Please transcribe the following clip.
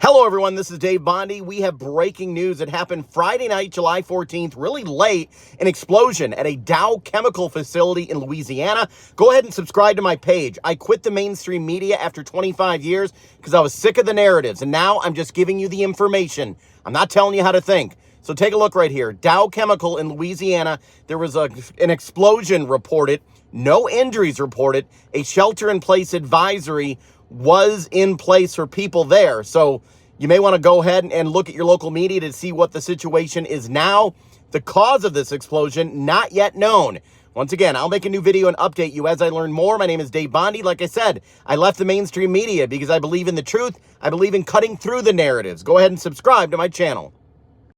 Hello, everyone. This is Dave Bondy. We have breaking news that happened Friday night, July 14th, really late. An explosion at a Dow chemical facility in Louisiana. Go ahead and subscribe to my page. I quit the mainstream media after 25 years because I was sick of the narratives, and now I'm just giving you the information. I'm not telling you how to think. So take a look right here. Dow Chemical in Louisiana. There was an explosion reported. No injuries reported. A shelter-in-place advisory was in place for people there. So you may want to go ahead and look at your local media to see what the situation is now. The cause of this explosion, not yet known. Once again, I'll make a new video and update you as I learn more. My name is Dave Bondy. Like I said, I left the mainstream media because I believe in the truth. I believe in cutting through the narratives. Go ahead and subscribe to my channel.